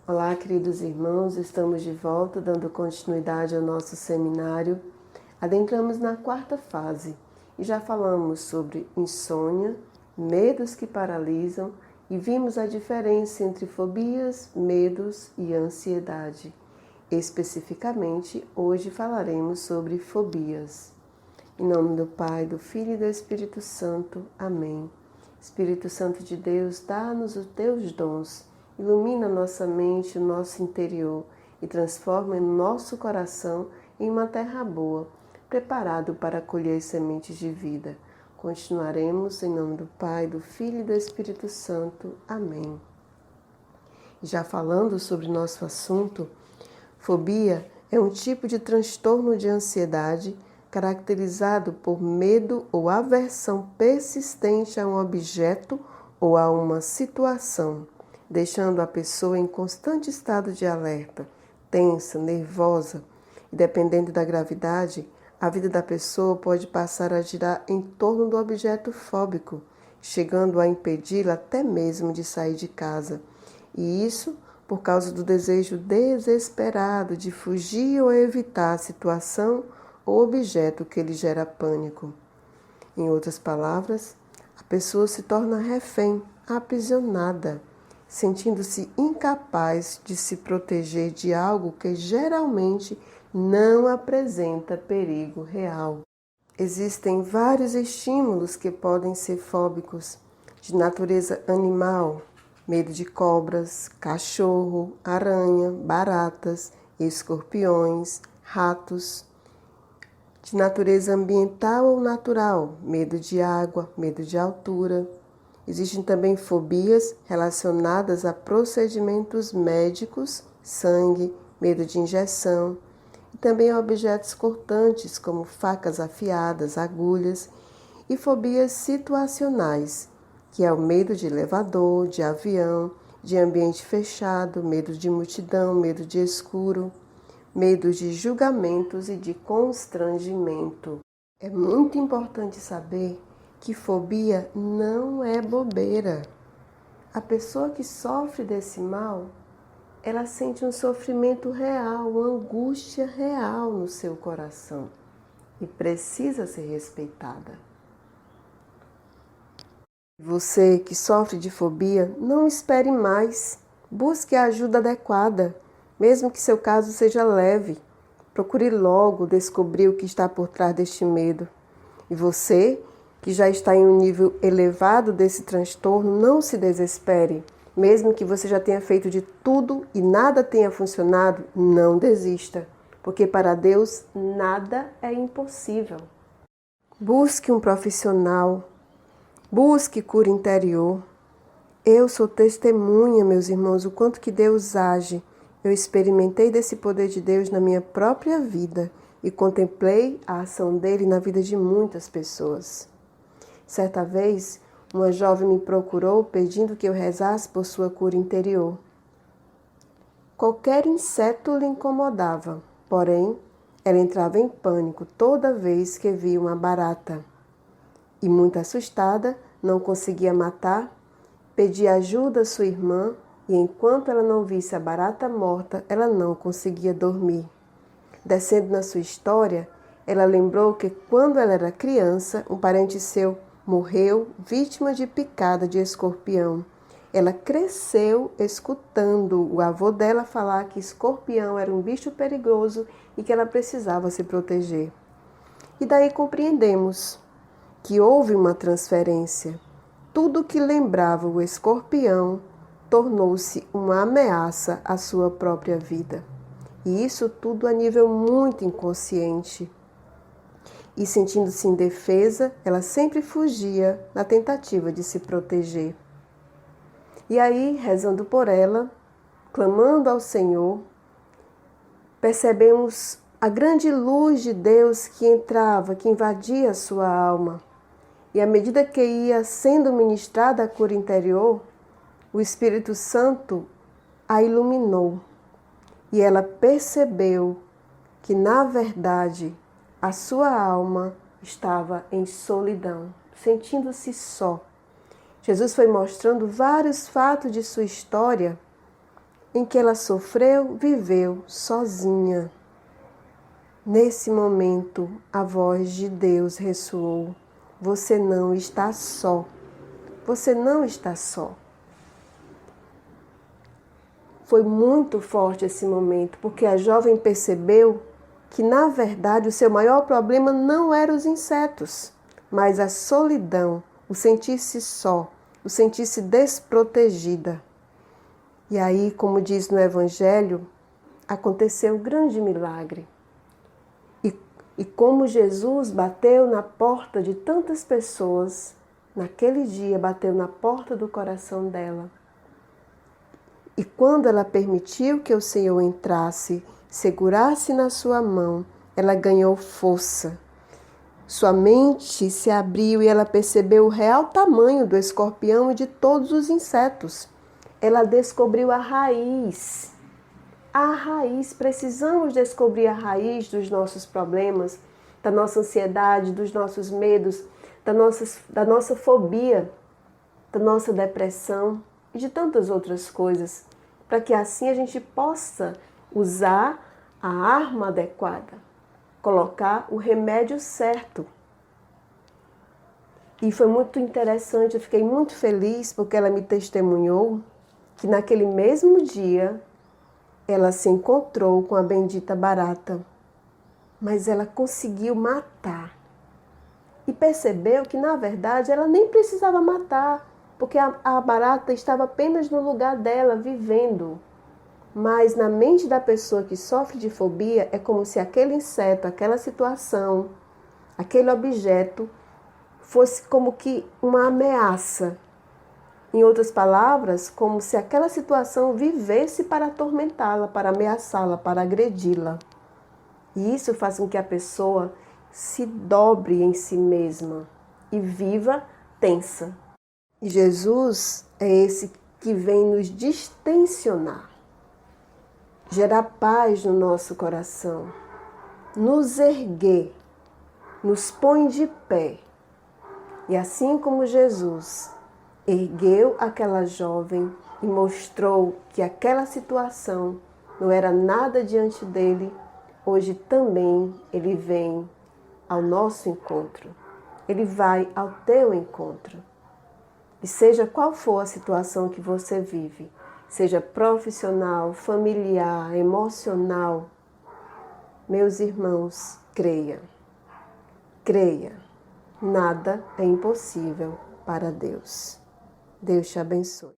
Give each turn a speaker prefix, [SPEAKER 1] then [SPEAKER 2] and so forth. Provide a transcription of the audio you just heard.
[SPEAKER 1] Olá, queridos irmãos, estamos de volta dando continuidade ao nosso seminário. Adentramos na quarta fase e já falamos sobre insônia, medos que paralisam e vimos a diferença entre fobias, medos e ansiedade. Especificamente, hoje falaremos sobre fobias. Em nome do Pai, do Filho e do Espírito Santo. Amém. Espírito Santo de Deus, dá-nos os teus dons, ilumina nossa mente, o nosso interior e transforma nosso coração em uma terra boa, preparado para colher sementes de vida. Continuaremos em nome do Pai, do Filho e do Espírito Santo. Amém. Já falando sobre nosso assunto, fobia é um tipo de transtorno de ansiedade caracterizado por medo ou aversão persistente a um objeto ou a uma situação, deixando a pessoa em constante estado de alerta, tensa, nervosa, e dependendo da gravidade, a vida da pessoa pode passar a girar em torno do objeto fóbico, chegando a impedi-la até mesmo de sair de casa. E isso por causa do desejo desesperado de fugir ou evitar a situação ou objeto que lhe gera pânico. Em outras palavras, a pessoa se torna refém, aprisionada, sentindo-se incapaz de se proteger de algo que geralmente não apresenta perigo real. Existem vários estímulos que podem ser fóbicos, de natureza animal, medo de cobras, cachorro, aranha, baratas, escorpiões, ratos. De natureza ambiental ou natural, medo de água, medo de altura. Existem também fobias relacionadas a procedimentos médicos, sangue, medo de injeção, e também a objetos cortantes, como facas afiadas, agulhas, e fobias situacionais, que é o medo de elevador, de avião, de ambiente fechado, medo de multidão, medo de escuro, medo de julgamentos e de constrangimento. É muito importante saber que fobia não é bobeira. A pessoa que sofre desse mal, ela sente um sofrimento real, uma angústia real no seu coração e precisa ser respeitada. Você que sofre de fobia, não espere mais. Busque a ajuda adequada, mesmo que seu caso seja leve. Procure logo descobrir o que está por trás deste medo. E você, que já está em um nível elevado desse transtorno, não se desespere. Mesmo que você já tenha feito de tudo e nada tenha funcionado, não desista, porque para Deus nada é impossível. Busque um profissional, busque cura interior. Eu sou testemunha, meus irmãos, o quanto que Deus age. Eu experimentei desse poder de Deus na minha própria vida e contemplei a ação dele na vida de muitas pessoas. Certa vez, uma jovem me procurou pedindo que eu rezasse por sua cura interior. Qualquer inseto lhe incomodava, porém, ela entrava em pânico toda vez que via uma barata. E muito assustada, não conseguia matar, pedia ajuda à sua irmã e enquanto ela não visse a barata morta, ela não conseguia dormir. Descendo na sua história, ela lembrou que quando ela era criança, um parente seu morreu vítima de picada de escorpião. Ela cresceu escutando o avô dela falar que escorpião era um bicho perigoso e que ela precisava se proteger. E daí compreendemos que houve uma transferência. Tudo que lembrava o escorpião tornou-se uma ameaça à sua própria vida. E isso tudo a nível muito inconsciente. E sentindo-se indefesa, ela sempre fugia na tentativa de se proteger. E aí, rezando por ela, clamando ao Senhor, percebemos a grande luz de Deus que entrava, que invadia a sua alma. E à medida que ia sendo ministrada a cura interior, o Espírito Santo a iluminou e ela percebeu que, na verdade, a sua alma estava em solidão, sentindo-se só. Jesus foi mostrando vários fatos de sua história em que ela sofreu, viveu sozinha. Nesse momento, a voz de Deus ressoou: você não está só. Você não está só. Foi muito forte esse momento, porque a jovem percebeu que, na verdade, o seu maior problema não eram os insetos, mas a solidão, o sentir-se só, o sentir-se desprotegida. E aí, como diz no Evangelho, aconteceu um grande milagre. E como Jesus bateu na porta de tantas pessoas, naquele dia bateu na porta do coração dela. E quando ela permitiu que o Senhor entrasse, segurasse na sua mão, ela ganhou força. Sua mente se abriu e ela percebeu o real tamanho do escorpião e de todos os insetos. Ela descobriu a raiz. A raiz, precisamos descobrir a raiz dos nossos problemas, da nossa ansiedade, dos nossos medos, da nossa fobia, da nossa depressão e de tantas outras coisas, para que assim a gente possa usar a arma adequada, colocar o remédio certo. E foi muito interessante, eu fiquei muito feliz porque ela me testemunhou que naquele mesmo dia ela se encontrou com a bendita barata, mas ela conseguiu matar. E percebeu que, na verdade, ela nem precisava matar, porque a barata estava apenas no lugar dela, vivendo. Mas na mente da pessoa que sofre de fobia, é como se aquele inseto, aquela situação, aquele objeto, fosse como que uma ameaça. Em outras palavras, como se aquela situação vivesse para atormentá-la, para ameaçá-la, para agredi-la. E isso faz com que a pessoa se dobre em si mesma e viva tensa. E Jesus é esse que vem nos distensionar, gerar paz no nosso coração, nos erguer, nos põe de pé. E assim como Jesus ergueu aquela jovem e mostrou que aquela situação não era nada diante dele, hoje também ele vem ao nosso encontro. Ele vai ao teu encontro. E seja qual for a situação que você vive, seja profissional, familiar, emocional, meus irmãos, creia. Creia. Nada é impossível para Deus. Deus te abençoe.